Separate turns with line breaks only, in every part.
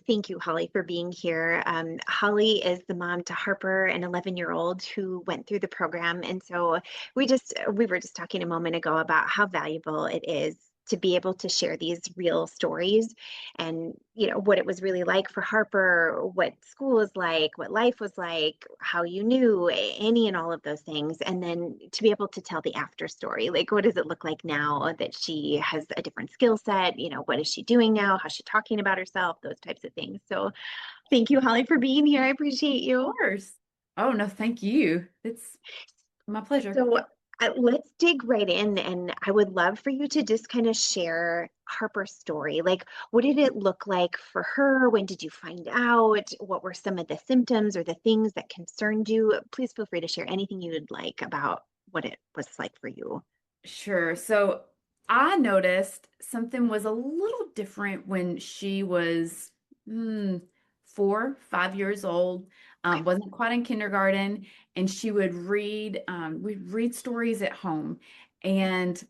thank you, Holly, for being here. Holly is the mom to Harper, an 11-year-old who went through the program. And so we were just talking a moment ago about how valuable it is to be able to share these real stories and, what it was really like for Harper, what school was like, what life was like, how you knew any and all of those things. And then to be able to tell the after story, like what does it look like now that she has a different skill set? What is she doing now? How's she talking about herself? Those types of things. So thank you, Holly, for being here. I appreciate you.
Course. Oh, no, thank you. It's my pleasure.
So let's dig right in, and I would love for you to just kind of share Harper's story. Like, what did it look like for her? When did you find out? What were some of the symptoms or the things that concerned you? Please feel free to share anything you would like about what it was like for you.
Sure. So I noticed something was a little different when she was 4, 5 years old.
Okay.
Wasn't quite in kindergarten, and she would read. We'd read stories at home, and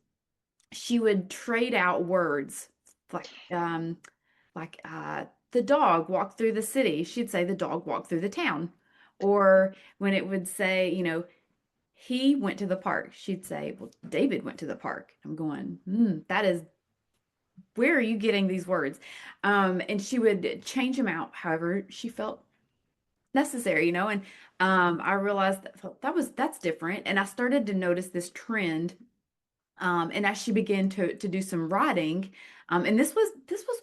she would trade out words like the dog walked through the city. She'd say the dog walked through the town, or when it would say, he went to the park. She'd say, well, David went to the park. I'm going, that is, where are you getting these words? And she would change them out however she felt necessary, and I realized that's different. And I started to notice this trend. And as she began to do some writing, and this was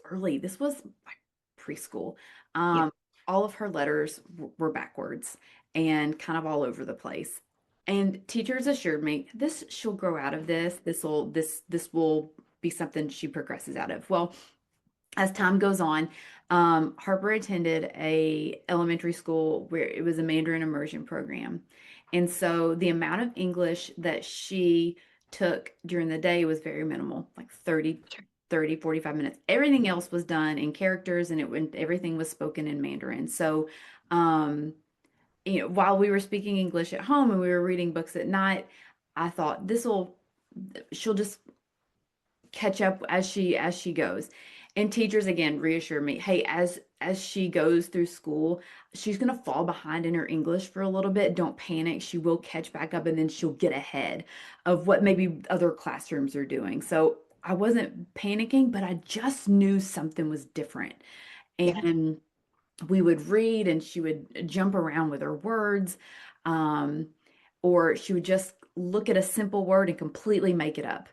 early, this was like preschool.
Yeah.
Um, all of her letters were backwards and kind of all over the place. And teachers assured me this she'll grow out of this. This will be something she progresses out of. Well, as time goes on, Harper attended a elementary school where it was a Mandarin immersion program. And so the amount of English that she took during the day was very minimal, like
Sure.
45 minutes. Everything else was done in characters and everything was spoken in Mandarin. So, um, while we were speaking English at home and we were reading books at night, I thought she'll just catch up as she goes. And teachers again reassure me, hey, as she goes through school, she's going to fall behind in her English for a little bit. Don't panic. She will catch back up and then she'll get ahead of what maybe other classrooms are doing. So I wasn't panicking, but I just knew something was different.
Yeah.
And we would read and she would jump around with her words, um, or she would just look at a simple word and completely make it up.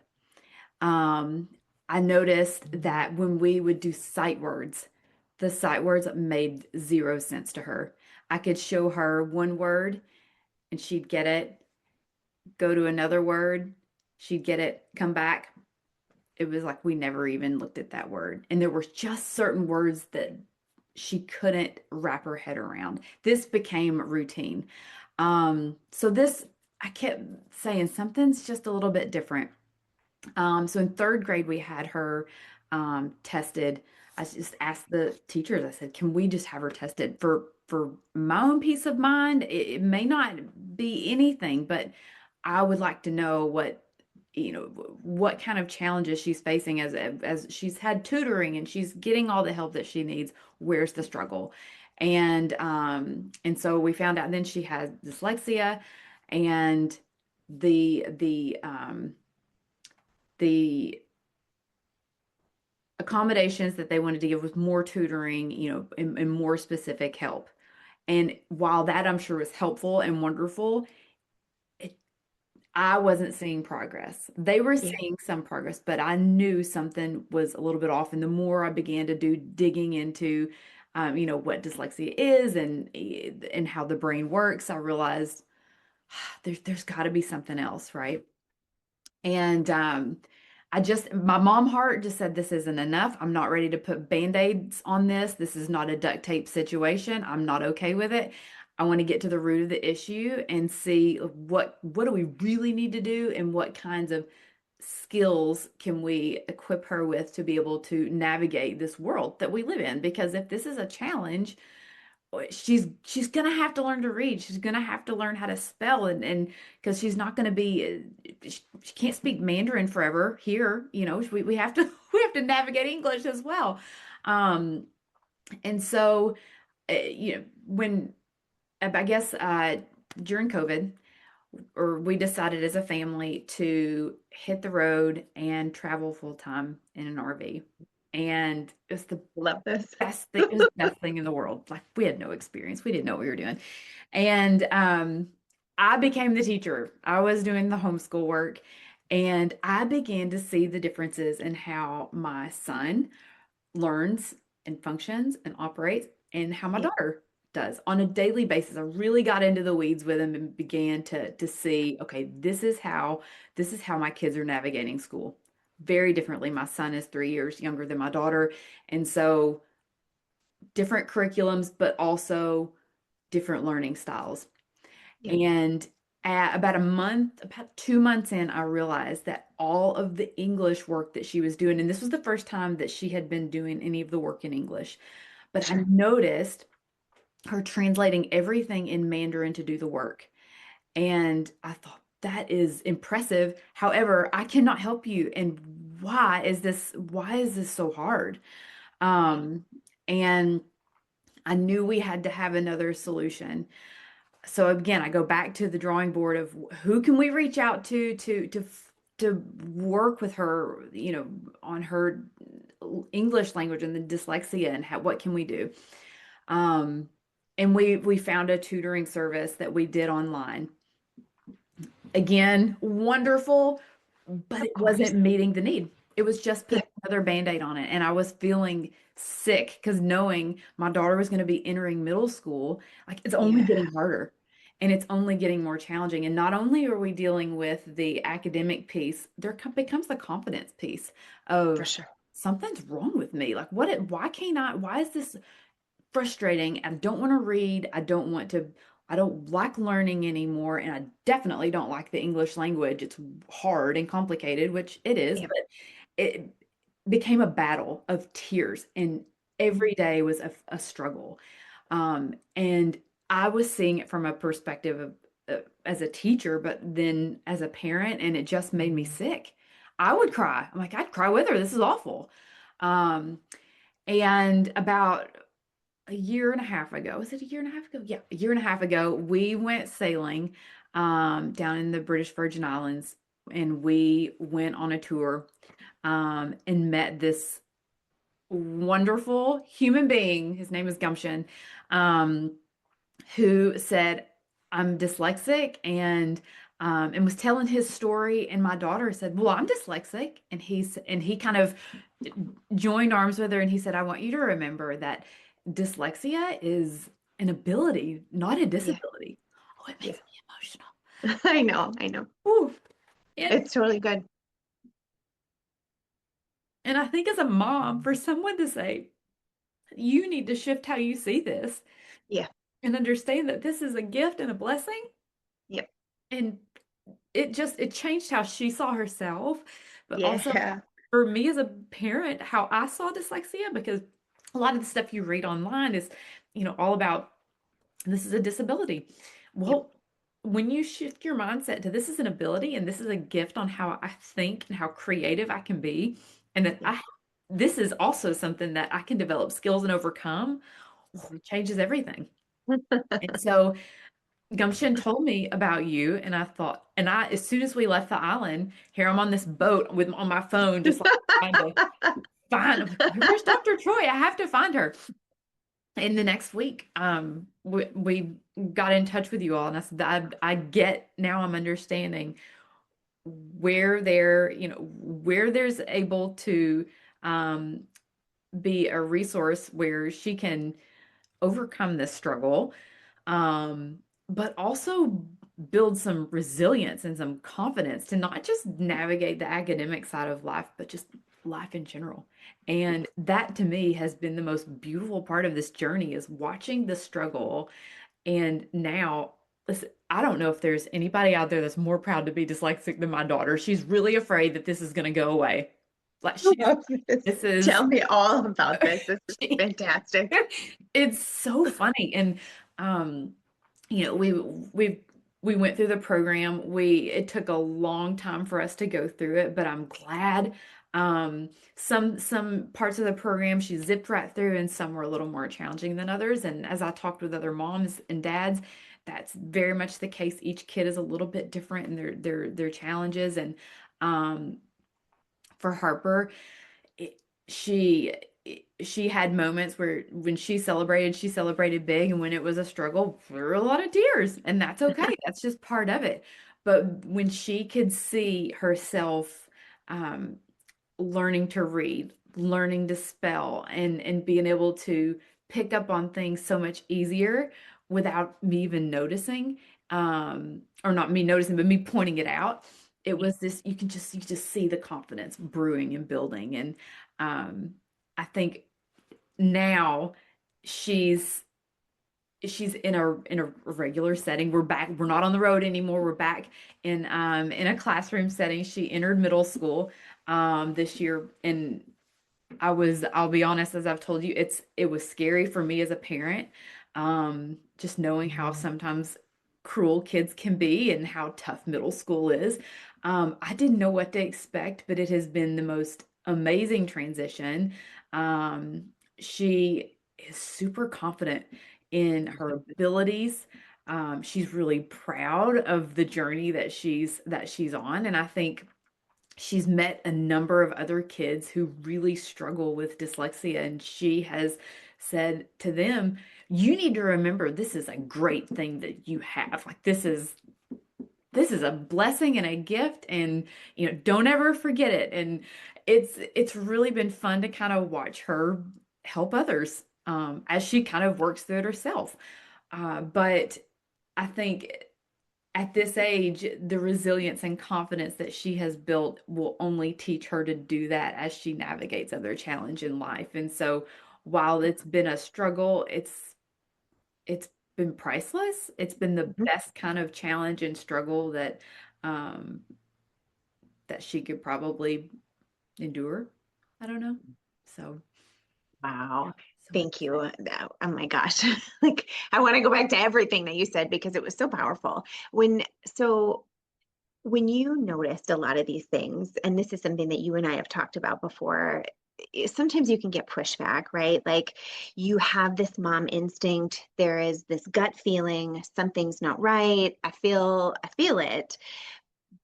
um, I noticed that when we would do sight words, the sight words made zero sense to her. I could show her one word and she'd get it, go to another word, she'd get it, come back. It was like we never even looked at that word. And there were just certain words that she couldn't wrap her head around. This became routine. So I kept saying something's just a little bit different. So in third grade, we had her tested. I just asked the teachers, I said, can we just have her tested for my own peace of mind? It may not be anything, but I would like to know what kind of challenges she's facing as she's had tutoring and she's getting all the help that she needs. Where's the struggle? And so we found out then she has dyslexia and the accommodations that they wanted to give was more tutoring, and more specific help. And while that I'm sure was helpful and wonderful, it, I wasn't seeing progress. They were
Yeah.
seeing some progress, but I knew something was a little bit off. And the more I began to do digging into, what dyslexia is and how the brain works, I realized there's got to be something else, right? And my mom heart just said, this isn't enough. I'm not ready to put band-aids on this. This is not a duct tape situation. I'm not okay with it. I want to get to the root of the issue and see what do we really need to do and what kinds of skills can we equip her with to be able to navigate this world that we live in. Because if this is a challenge, she's gonna have to learn to read. She's gonna have to learn how to spell and because she's not gonna be she can't speak Mandarin forever here. We have to we have to navigate English as well. Um, And so, when I guess during COVID, or we decided as a family to hit the road and travel full time in an RV. And it was the
Love this.
best thing, it was the best thing in the world. Like we had no experience. We didn't know what we were doing. And I became the teacher. I was doing the homeschool work, and I began to see the differences in how my son learns and functions and operates, and how my
Yeah,
daughter does on a daily basis. I really got into the weeds with him and began to see, okay, this is how my kids are navigating school very differently. My son is 3 years younger than my daughter, and so different curriculums, but also different learning styles.
yeah,
And about 2 months in, I realized that all of the English work that she was doing, and this was the first time that she had been doing any of the work in English, but I
sure.
noticed her translating everything in Mandarin to do the work. And I thought, that is impressive. However, I cannot help you. And why is this so hard? Um, and I knew we had to have another solution. So again, I go back to the drawing board of who can we reach out to work with her, on her English language and the dyslexia, and what can we do? Um, and we found a tutoring service that we did online. Again, wonderful, but
Of
it
course.
wasn't meeting the need. It was just
Yeah,
putting another band-aid on it. And I was feeling sick because knowing my daughter was going to be entering middle school, like it's only
yeah,
getting harder and it's only getting more challenging. And not only are we dealing with the academic piece, becomes the confidence piece
for
of
sure.
something's wrong with me. Like why can't why is this frustrating? I don't want to read. I don't like learning anymore. And I definitely don't like the English language. It's hard and complicated, which it is,
Yeah,
but it became a battle of tears. And every day was a struggle. And I was seeing it from a perspective of as a teacher, but then as a parent, and it just made me sick. I would cry. I'm like, I'd cry with her. This is awful. Um, and about a year and a half ago. Was it a year and a half ago? Yeah, a year and a half ago, we went sailing down in the British Virgin Islands, and we went on a tour and met this wonderful human being. His name is Gumption, um, who said, I'm dyslexic, and was telling his story. And my daughter said, well, I'm dyslexic. And he kind of joined arms with her, and he said, I want you to remember that dyslexia is an ability, not a
yeah,
disability. Oh, it
yeah.
makes me emotional.
I know, I know.
Ooh. And
It's totally good.
and I think as a mom, for someone to say, you need to shift how you see this
Yeah,
and understand that this is a gift and a blessing.
yep,
And it changed how she saw herself, but also
yeah,
for me as a parent, how I saw dyslexia, because a lot of the stuff you read online is, all about this is a disability.
yep,
Well, when you shift your mindset to this is an ability and this is a gift on how I think and how creative I can be, and that
yeah.
this is also something that I can develop skills and overcome,
Mhm.
it changes everything. And so Gumption told me about you, and I thought, as soon as we left the island, here I'm on this boat on my phone, just like trying to find, I'm like, where's Dr. Troy? I have to find her. And the next week, we got in touch with you all, and I said, I get now, I'm understanding where there's able to um, be a resource where she can overcome this struggle, um, but also build some resilience and some confidence to not just navigate the academic side of life, but just life in general.
Yeah.
And that to me has been the most beautiful part of this journey, is watching the struggle. And now, listen, I don't know if there's anybody out there that's more proud to be dyslexic than my daughter. She's really afraid that this is going to go away. Like
I love this.
this is,
Tell me all about this. This is
she,
fantastic.
it's so funny. And um, you know, we went through the program. It took a long time for us to go through it, but I'm glad Some parts of the program she zipped right through, and some were a little more challenging than others. And as I talked with other moms and dads, that's very much the case. Each kid is a little bit different in their challenges. And um, for Harper, it, she she had moments where when she celebrated big, and when it was a struggle, there were a lot of tears, and that's okay. That's just part of it. But when she could see herself um, learning to read, learning to spell, and being able to pick up on things so much easier without me even noticing, or not me noticing, but me pointing it out. It was this, you just see the confidence brewing and building. And um, I think now she's she's in a regular setting. We're back, we're not on the road anymore. We're back in a classroom setting. She entered middle school this year, and I'll be honest, as I've told you, it was scary for me as a parent, just knowing how sometimes cruel kids can be and how tough middle school is. I didn't know what to expect, but it has been the most amazing transition. Um, she is super confident in her abilities. She's really proud of the journey that she's on, and I think she's met a number of other kids who really struggle with dyslexia, and she has said to them, you need to remember this is a great thing that you have. Like this is a blessing and a gift, and don't ever forget it. And it's really been fun to kind of watch her help others as she kind of works through it herself. But I think at this age, the resilience and confidence that she has built will only teach her to do that as she navigates other challenge in life. And so while it's been a struggle, it's been priceless. It's been the
Mhm.
best kind of challenge and struggle um that she could probably endure. I don't know. So
Wow.
so
Thank you.
excited.
Oh my gosh. Like I want to go back to everything that you said because it was so powerful. So when you noticed a lot of these things, and this is something that you and I have talked about before, sometimes you can get pushback, right? Like you have this mom instinct, there is this gut feeling, something's not right. I feel it,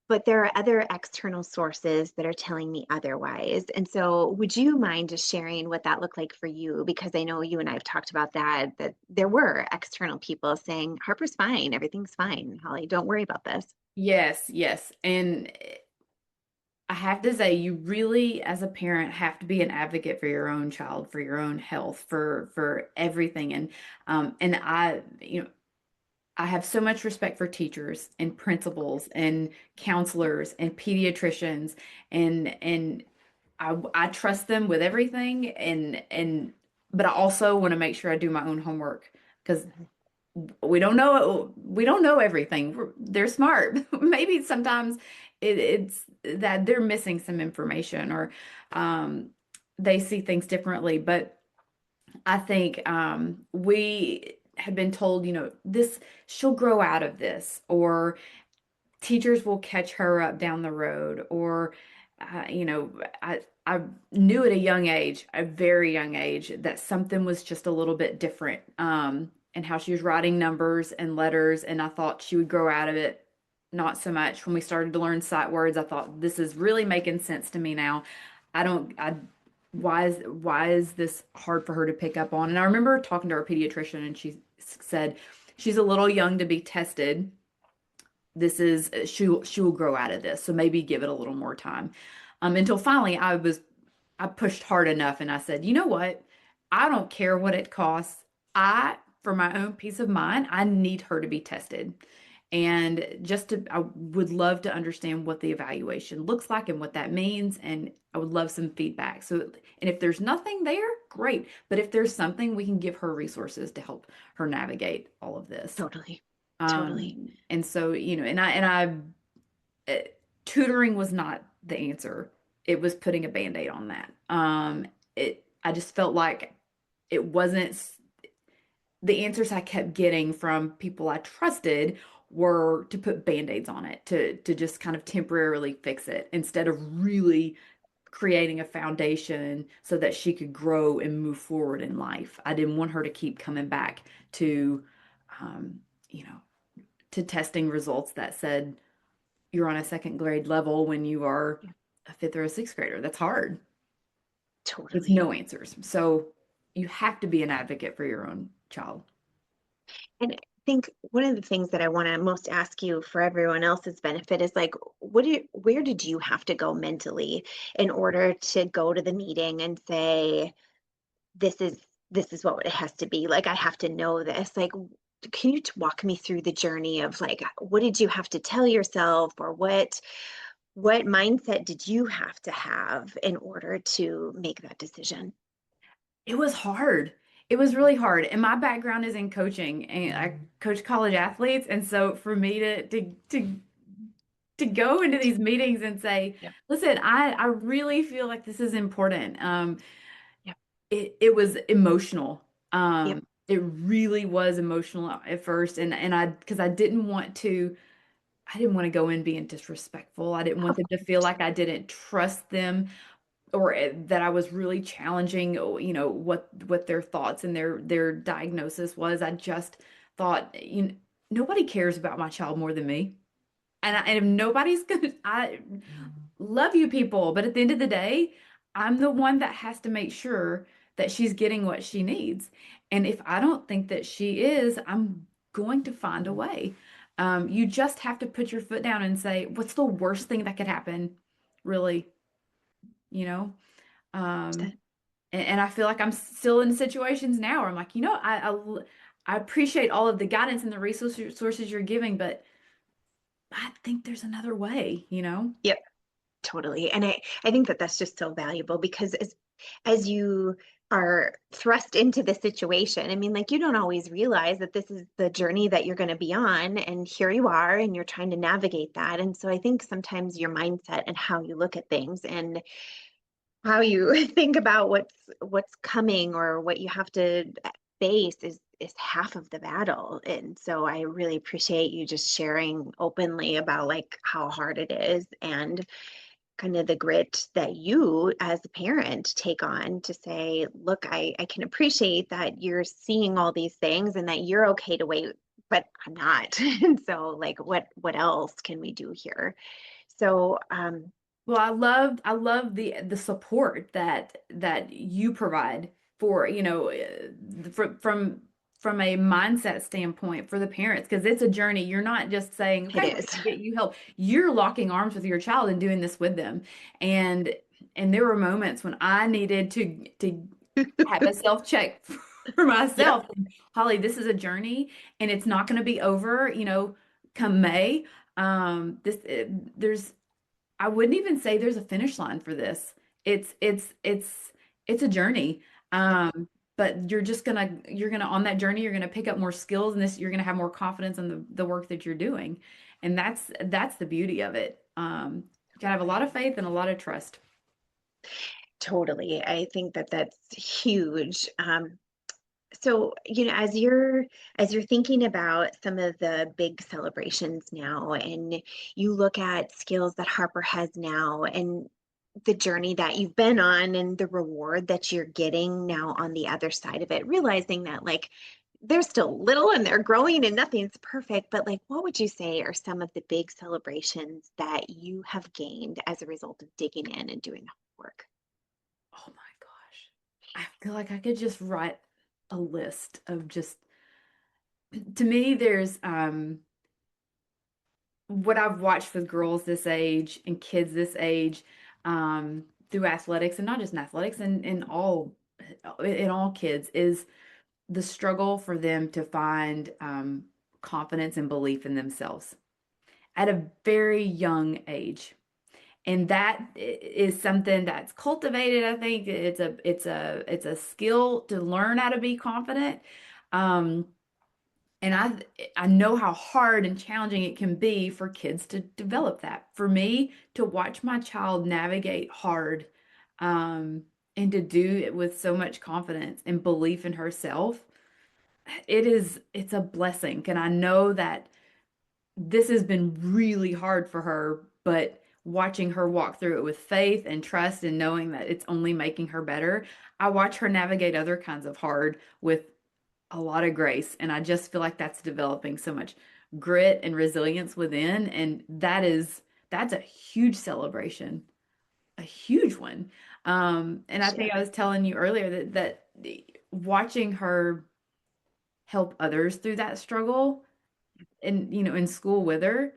but there are other external sources that are telling me otherwise. And so, would you mind just sharing what that looked like for you? Because I know you and I have talked about that there were external people saying, Harper's fine, everything's fine, Holly, don't worry about this.
Yes, yes. And I have to say, you really, as a parent, have to be an advocate for your own child, for your own health, for everything. And I have so much respect for teachers and principals and counselors and pediatricians, and I trust them with everything. And but I also want to make sure I do my own homework because
Mhm.
we don't know everything. They're smart. Maybe sometimes it's that they're missing some information, or um, they see things differently. But I think we have been told, this she'll grow out of this, or teachers will catch her up down the road, or uh, you know I knew at a young age, a very young age, that something was just a little bit different, and how she was writing numbers and letters, and I thought she would grow out of it. Not so much. When we started to learn sight words, I thought this is really making sense to me now. I don't I why is this hard for her to pick up on? And I remember talking to her pediatrician, and she said she's a little young to be tested. This is she will grow out of this, so maybe give it a little more time. Until finally I pushed hard enough, and I said, you know what, I don't care what it costs. I For my own peace of mind, I need her to be tested. And I would love to understand what the evaluation looks like and what that means, and I would love some feedback. So, and if there's nothing there, great, but if there's something, we can give her resources to help her navigate all of this.
Totally. Totally.
And so, uh, tutoring was not the answer. It was putting a band-aid on that. I just felt like it wasn't the answers I kept getting from people I trusted were to put band-aids on it, to just kind of temporarily fix it instead of really creating a foundation so that she could grow and move forward in life. I didn't want her to keep coming back to, um, you know, to testing results that said you're on a second grade level when you are
Yeah,
a fifth or a sixth grader. That's hard with
totally.
no answers. So you have to be an advocate for your own child.
And I think one of the things that I want to most ask you for everyone else's benefit is like, where did you have to go mentally in order to go to the meeting and say, this is this is what it has to be. Like I have to know this. Like, can you walk me through the journey of like what did you have to tell yourself, or what mindset did you have to have in order to make that decision?
It was hard. It was really hard. And my background is in coaching and I coach college athletes. And so for me to go into these meetings and say,
Yep.
listen, I really feel like this is important.
Yep.
It was emotional.
Yep.
It really was emotional at first. And because I didn't want to go in being disrespectful. I didn't want
Of
them to feel like I didn't trust them or that I was really challenging, what their thoughts and their diagnosis was. I just thought, nobody cares about my child more than me. And if nobody's gonna, I love you people, but at the end of the day, I'm the one that has to make sure that she's getting what she needs. And if I don't think that she is, I'm going to find a way. You just have to put your foot down and say, what's the worst thing that could happen? Really, you know? Um,
course.
and I feel like I'm still in situations now where I'm like, I appreciate all of the guidance and the resources you're giving, but I think there's another way.
Yep. Totally. And I think that that's just so valuable because as you are thrust into the situation, I mean, like you don't always realize that this is the journey that you're going to be on. And here you are, and you're trying to navigate that. And so I think sometimes your mindset and how you look at things and how you think about what's coming or what you have to face is half of the battle. And so I really appreciate you just sharing openly about like how hard it is and kind of the grit that you as a parent take on to say, look, I can appreciate that you're seeing all these things and that you're okay to wait, but I'm not. And so like what else can we do here? So
Well, I love the support that you provide for, from a mindset standpoint for the parents, because it's a journey. You're not just saying,
it
"Okay, we're
is.
going to get you help." You're locking arms with your child and doing this with them. And and there were moments when I needed to have a self check for
Yep.
myself. Holly, this is a journey and it's not going to be over, come May. This there's I wouldn't even say there's a finish line for this. It's it's it's it's a journey.
Yep.
But you're gonna on that journey, you're gonna pick up more skills and you're gonna have more confidence in the work that you're doing. And that's the beauty of it. You gotta have a lot of faith and a lot of trust.
Totally. I think that that's huge. So, as you're thinking about some of the big celebrations now, and you look at skills that Harper has now, and the journey that you've been on, and the reward that you're getting now on the other side of it, realizing that like they're still little and they're growing and nothing's perfect, but like, what would you say are some of the big celebrations that you have gained as a result of digging in and doing the work?
Oh my gosh. I feel like I could just write a list of just to me, there's what I've watched with girls this age and kids this age, through athletics, and not just in athletics and in all kids, is the struggle for them to find confidence and belief in themselves at a very young age. And that is something that's cultivated. I think it's a skill to learn how to be confident. Um, and I know how hard and challenging it can be for kids to develop that. For me to watch my child navigate hard, um, and to do it with so much confidence and belief in herself, it's a blessing. And I know that this has been really hard for her, but watching her walk through it with faith and trust and knowing that it's only making her better. I watch her navigate other kinds of hard with a lot of grace. And I just feel like that's developing so much grit and resilience within. And that's a huge celebration, a huge one. And I
Sure.
think I was telling you earlier that watching her help others through that struggle and in school with her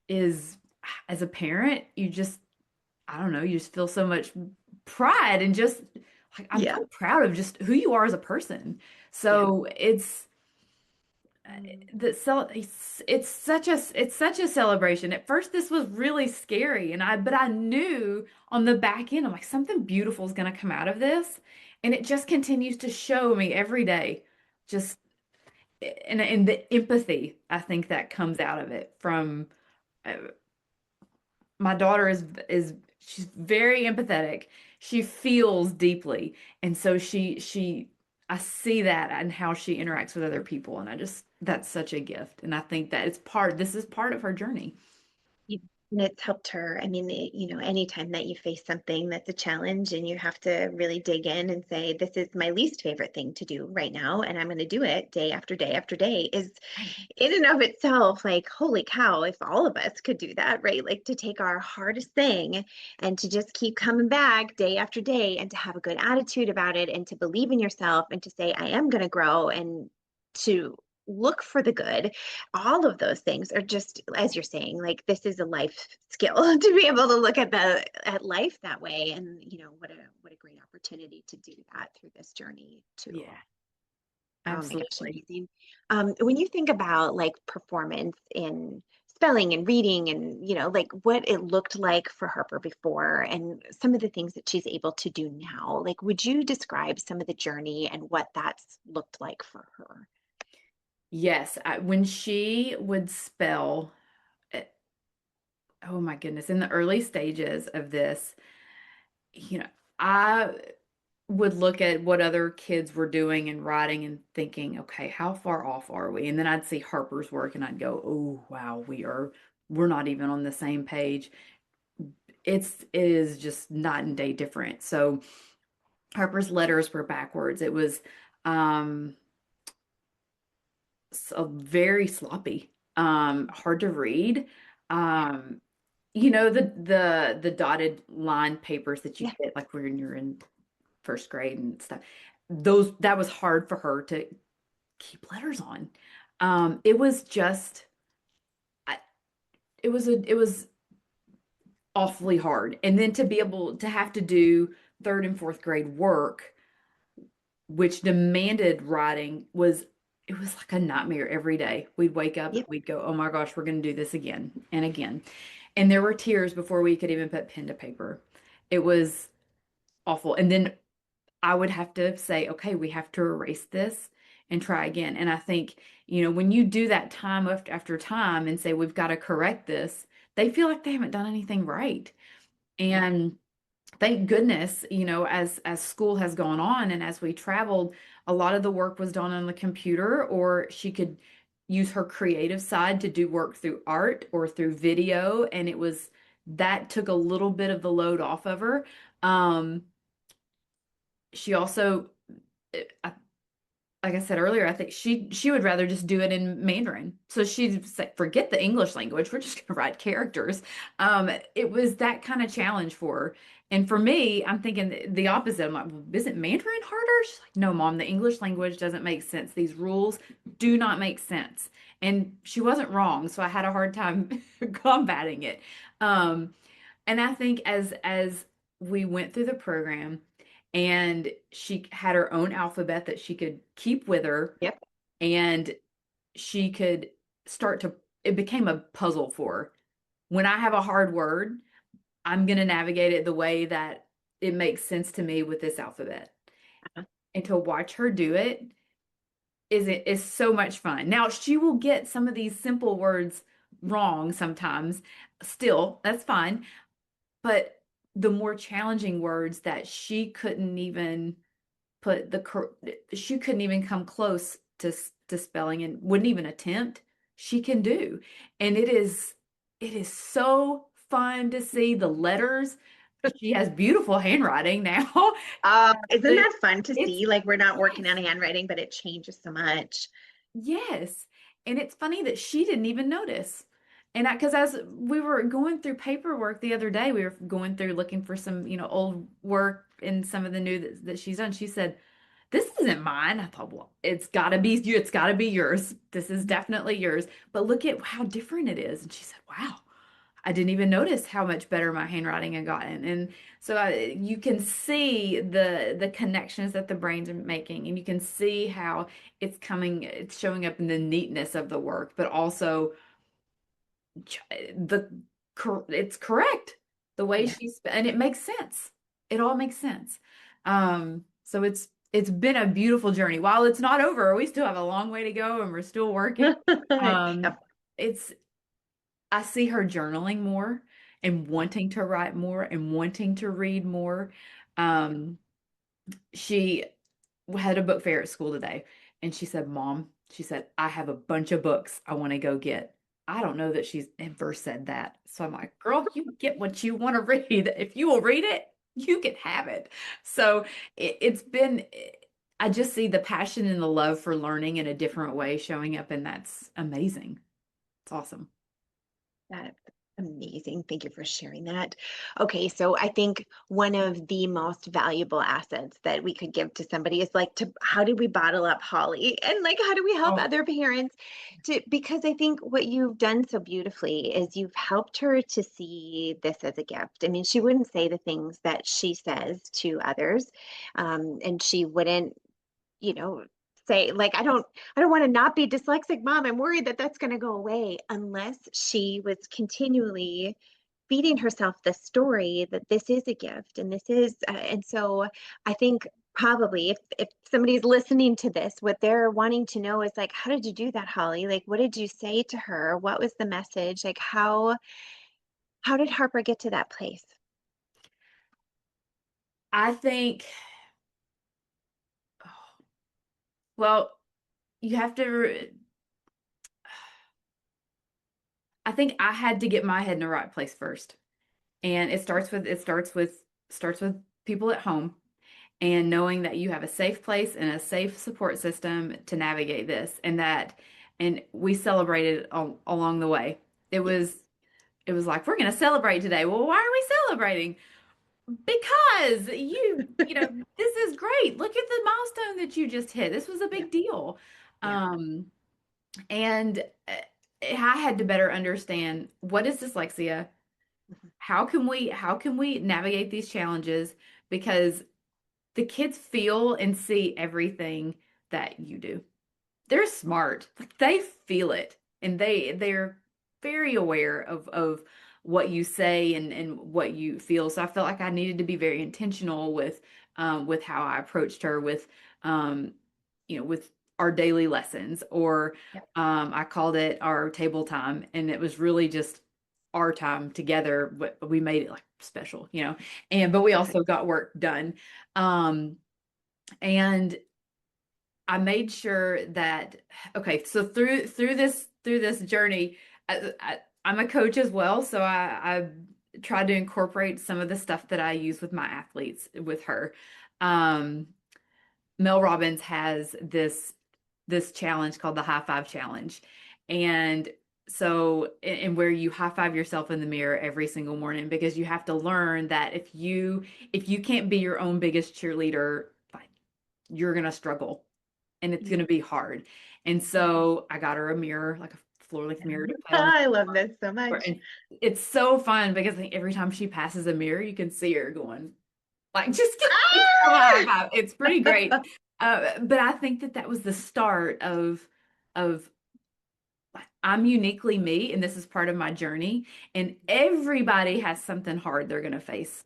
is, as a parent, you just, I don't know, you just feel so much pride and just like I'm
Yeah.
so proud of just who you are as a person.
Yeah.
So
Mm.
it's such a celebration. At first this was really scary and I knew on the back end I'm like something beautiful is going to come out of this, and it just continues to show me every day just and the empathy I think that comes out of it from uh, my daughter is she's very empathetic. She feels deeply. And so she I see that and how she interacts with other people. And I just that's such a gift. And I think that this is part of her journey.
Yeah. And it's helped her. I mean, anytime that you face something that's a challenge and you have to really dig in and say, this is my least favorite thing to do right now, and I'm going to do it day after day after day, is
Right.
in and of itself like, holy cow, if all of us could do that, right? Like to take our hardest thing and to just keep coming back day after day and to have a good attitude about it and to believe in yourself and to say, I am going to grow and to look for the good. All of those things are just, as you're saying, like this is a life skill to be able to look at life that way. And what a great opportunity to do that through this journey too.
Yeah,
Oh my gosh,
absolutely.
amazing. When you think about like performance in spelling and reading and, like what it looked like for Harper before and some of the things that she's able to do now, like, would you describe some of the journey and what that's looked like for her?
Yes, when she would spell, eh, oh my goodness, in the early stages of this, you know, I would look at what other kids were doing and writing and thinking, okay, how far off are we? And then I'd see Harper's work and I'd go, oh wow, we're not even on the same page. It is just night and day different. So Harper's letters were backwards. It was um so very sloppy, hard to read. Um, the dotted line papers that you
Yeah.
get like when you're in first grade and stuff. Those that was hard for her to keep letters on. It was just I, it was awfully hard. And then to be able to have to do third and fourth grade work, which demanded writing, was it was like a nightmare every day. We'd wake up and
Yep.
we'd go, "Oh my gosh, we're going to do this again and again." And there were tears before we could even put pen to paper. It was awful. And then I would have to say, okay, we have to erase this and try again. And I think, when you do that time after time and say, we've got to correct this, they feel like they haven't done anything right.
Yeah.
And thank goodness, as school has gone on and as we traveled, a lot of the work was done on the computer, or she could use her creative side to do work through art or through video. And that took a little bit of the load off of her. Um, she also, I like I said earlier, I think she would rather just do it in Mandarin. So she'd say, forget the English language. We're just gonna write characters. It was that kind of challenge for her. And for me, I'm thinking the opposite. I'm like, well, isn't Mandarin harder? She's like, no, Mom, the English language doesn't make sense. These rules do not make sense. And she wasn't wrong, so I had a hard time combating it. Um, and I think as we went through the program and she had her own alphabet that she could keep with her,
Yep.
and she could start to it became a puzzle for her. When I have a hard word, I'm going to navigate it the way that it makes sense to me with this alphabet.
Uh-huh.
And to watch her do it is so much fun. Now she will get some of these simple words wrong sometimes. Still, that's fine. But the more challenging words that put the she couldn't even come close to spelling and wouldn't even attempt, she can do. And it is so fun to see the letters. She has beautiful handwriting now.
Isn't
The-
that fun to
It's
see? Like we're not working
yes,
on handwriting, but it changes so much.
yes. And it's funny that she didn't even notice. And because as we were going through paperwork the other day, we were going through looking for some, old work and some of the new that she's done. She said, "This isn't mine." I thought, well, it's gotta be yours. This is definitely yours. But look at how different it is. And she said, "Wow, I didn't even notice how much better my handwriting had gotten." And so you can see the connections that the brains are making, and you can see how it's showing up in the neatness of the work, but also the it's correct the way
Yeah.
and it makes sense. It all makes sense. So it's been a beautiful journey. While it's not over, we still have a long way to go, and we're still working. Um,
Yep.
it's I see her journaling more and wanting to write more and wanting to read more. Um, she had a book fair at school today, and she said, "Mom," she said, "I have a bunch of books I want to go get." I don't know that she's ever said that. So I'm like, "Girl, you get what you want to read. If you will read it, you can have it." So it's been, I just see the passion and the love for learning in a different way showing up, and that's amazing. It's awesome.
That's amazing. Thank you for sharing that. Okay, so I think one of the most valuable assets that we could give to somebody is like to how do we bottle up Holly and like how do we help
Oh,
other parents to because I think what you've done so beautifully is you've helped her to see this as a gift. I mean, she wouldn't say the things that she says to others, and she wouldn't say like I don't want to not be dyslexic, mom. I'm worried that that's going to go away unless she was continually feeding herself the story that this is a gift and this is and so I think probably if somebody's listening to this, what they're wanting to know is like, how did you do that, Holly? Like, what did you say to her? What was the message? Like, how did Harper get to that place?
I think, well, you have to, I think I had to get my head in the right place first. And it starts with people at home and knowing that you have a safe place and a safe support system to navigate this and we celebrated along the way. It
Yes.
was it was like we're going to celebrate today. Well, why are we celebrating? Because this is great. Look at the milestone that you just hit. This was a
Yeah.
big deal.
Yeah.
Um and I had to better understand what is dyslexia,
Mhm.
how can we navigate these challenges, because the kids feel and see everything that you do. They're smart. Like they feel it, and they're very aware of what you say and what you feel. So I felt like I needed to be very intentional with how I approached her um with our daily lessons, or
Yeah.
I called it our table time, and it was really just our time together. But we made it like special, but we
Perfect.
also got work done. Um, and I made sure that okay, so through this journey, I'm a coach as well, so I tried to incorporate some of the stuff that I use with my athletes with her. Um, Mel Robbins has this challenge called the high five challenge, and and where you high five yourself in the mirror every single morning, because you have to learn that if you can't be your own biggest cheerleader, like, you're gonna struggle and it's going
Yeah.
to be hard. And so I got her a mirror, like a floor length mirror to put on the
I love this so
floor.
much.
And it's so fun because like, every time she passes a mirror, you can see her going, like, just give me a high
Ah!
five. It's pretty great. But I think that was the start of I'm uniquely me, and this is part of my journey. And everybody has something hard they're going to face.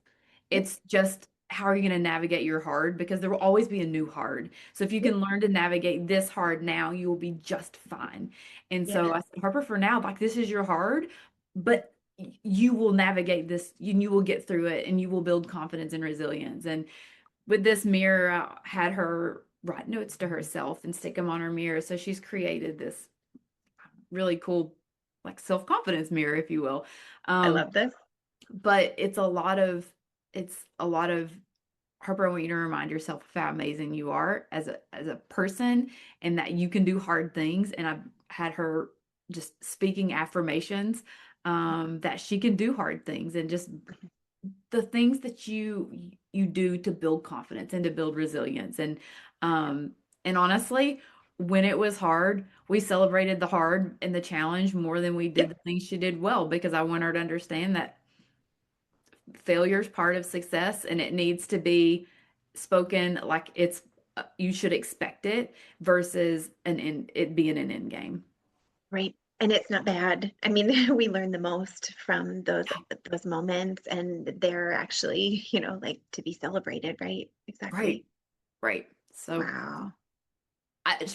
Yep.
It's just how are you going to navigate your hard? Because there will always be a new hard. So if you
Yep.
can learn to navigate this hard now, you will be just fine. And so
Yes.
I said, Harper, for now, like this is your hard, but you will navigate this and you will get through it and you will build confidence and resilience. And with this mirror, I had her write notes to herself and stick them on her mirror. So she's created this really cool, like self-confidence mirror, if you will.
I
Um,
love this.
but it's a lot of Harper, I want you to remind yourself of how amazing you are as a person and that you can do hard things. And I've had her just speaking affirmations that she can do hard things and just the things that you do to build confidence and to build resilience. Um and honestly, when it was hard, we celebrated the hard and the challenge more than we did
Yep.
the things she did well because I want her to understand that failure is part of success and it needs to be spoken like it's you should expect it versus it being an end game.
Right. And it's not bad. I mean, we learn the most from those moments, and they're actually, like to be celebrated, right?
Right,
Exactly.
right. So
Wow.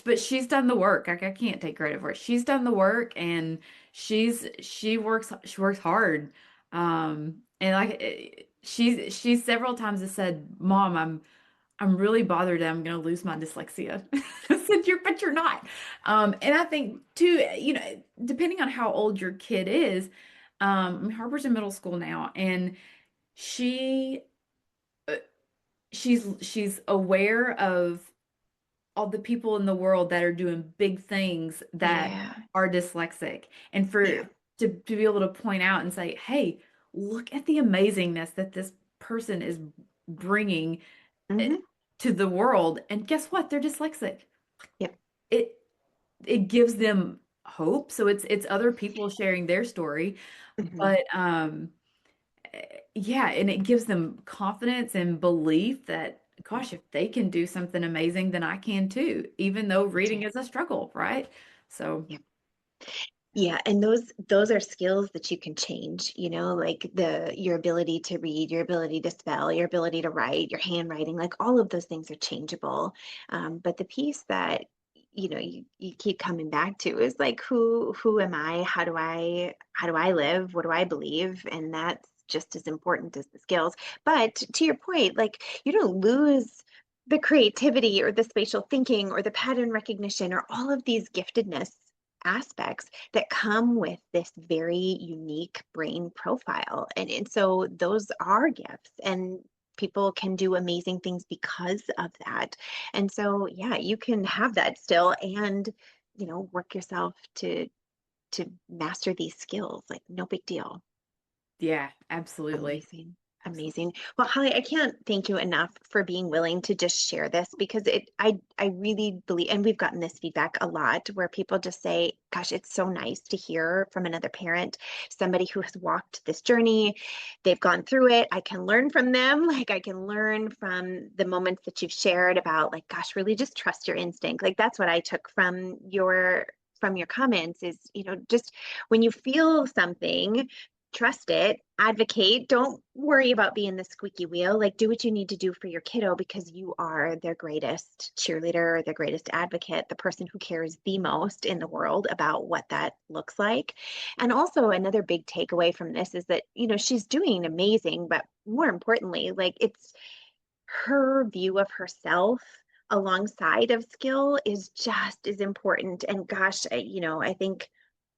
but she's done the work. Like I can't take credit for it. She's done the work and she works hard. And like she's several times has said, "Mom, I'm really bothered that I'm going to lose my dyslexia." I said, but you're not. And I think too, depending on how old your kid is, I mean, Harper's in middle school now, and she uh, she's aware of all the people in the world that are doing big things that
Yeah.
are dyslexic, and
Yeah.
to be able to point out and say, "Hey, look at the amazingness that this person is bringing eh,
Hmm.
to the world." And guess what? They're dyslexic.
Yep.
It it gives them hope. So it's other people sharing their story,
Hmm.
but yeah, and it gives them confidence and belief that gosh, if they can do something amazing, then I can too, even though
That's
reading
right.
is a struggle, right? So,
Yep. Yeah, and those are skills that you can change, like the your ability to read, your ability to spell, your ability to write, your handwriting, like all of those things are changeable. But the piece that you keep coming back to is like who am I? How do I live? What do I believe? And that's just as important as the skills. But to your point, like you don't lose the creativity or the spatial thinking or the pattern recognition or all of these giftedness aspects that come with this very unique brain profile. And so those are gifts, and people can do amazing things because of that. And so, yeah, you can have that still and, work yourself to master these skills. Like, no big deal.
yeah, absolutely.
Amazing.
Absolutely.
Amazing. Well, Holly, I can't thank you enough for being willing to just share this because I really believe, and we've gotten this feedback a lot where people just say, gosh, it's so nice to hear from another parent, somebody who has walked this journey. They've gone through it. I can learn from them. Like I can learn from the moments that you've shared about like, gosh, really just trust your instinct. Like that's what I took from your comments is, just when you feel something, trust it, advocate. Don't worry about being the squeaky wheel. Like, do what you need to do for your kiddo because you are their greatest cheerleader, their greatest advocate, the person who cares the most in the world about what that looks like. And also, another big takeaway from this is that, she's doing amazing, but more importantly, like, it's her view of herself alongside of skill is just as important. And gosh, I think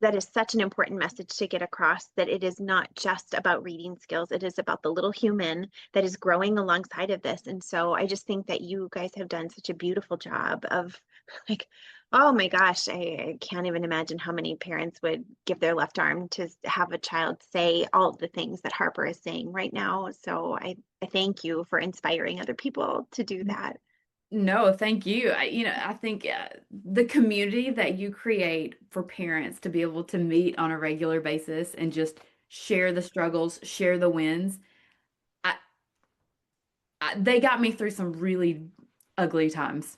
that is such an important message to get across that it is not just about reading skills. It is about the little human that is growing alongside of this. And so I just think that you guys have done such a beautiful job of like, oh my gosh, I can't even imagine how many parents would give their left arm to have a child say all of the things that Harper is saying right now. So I thank you for inspiring other people to do that.
No, thank you. I think the community that you create for parents to be able to meet on a regular basis and just share the struggles, share the wins. I, they got me through some really ugly times.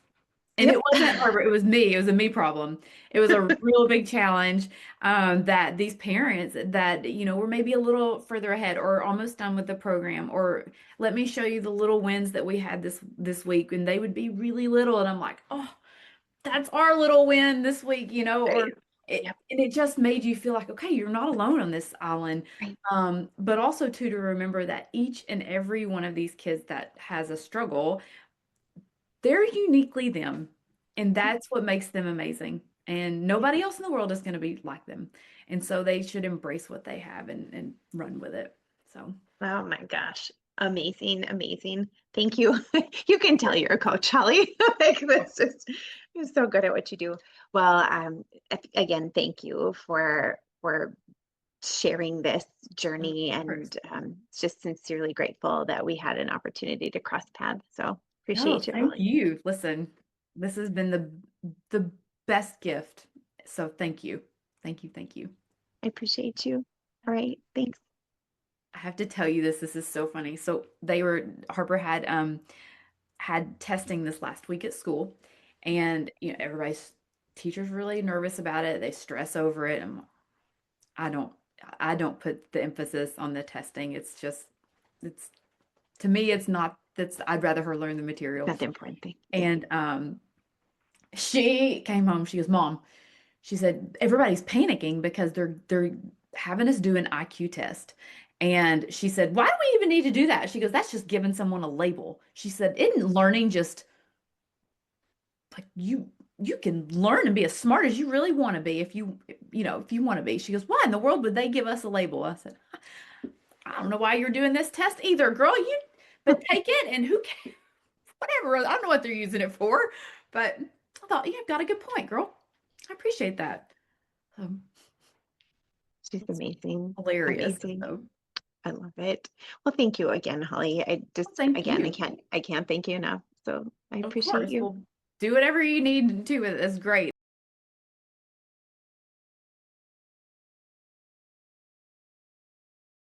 And it
Yep.
wasn't Harvard, it was me. It was a me problem. It was a real big challenge that these parents that, were maybe a little further ahead or almost done with the program, or let me show you the little wins that we had this week. And they would be really little. And I'm like, oh, that's our little win this week, or
Right. Yep.
and it just made you feel like, okay, you're not alone on this island.
Right.
But also too, to remember that each and every one of these kids that has a struggle, they're uniquely them. And that's what makes them amazing. And nobody else in the world is going to be like them. And so they should embrace what they have and run with it. So,
Oh my gosh. Amazing, amazing. Thank you. You can tell you're a coach, Holly. Like that's just you're so good at what you do. Well, again, thank you for sharing this
of
journey
course.
and just sincerely grateful that we had an opportunity to cross paths. So
No,
appreciate you,
thank
Holly.
you. Listen, this has been the best gift. So thank you. Thank you. Thank you.
I appreciate you. All right, thanks.
I have to tell you this. This is so funny. So they were Harper had testing this last week at school, and everybody's teachers really nervous about it. They stress over it. And I don't I don't put the emphasis on the testing. It's just it's to me it's not that's I'd rather her learn the material.
Not the important thing. Yeah.
And she came home, she goes, "Mom," she said, "everybody's panicking because they're having us do an IQ test." And she said, "Why do we even need to do that?" She goes, "That's just giving someone a label." She said, "Isn't learning just like you can learn and be as smart as you really want to be if you want to be." She goes, "Why in the world would they give us a label?" I said, "I don't know why you're doing this test either, girl. But take it and who cares? Whatever. I don't know what they're using it for." But I thought, "You've got a good point, girl. I appreciate that."
She's
It's
amazing.
hilarious.
Amazing.
So,
I love it. Well, thank you again, Holly. I
well,
just
thank
again
you.
I can't thank you enough. So I
Of
appreciate
course.
you.
Well, do whatever you need to. It's great.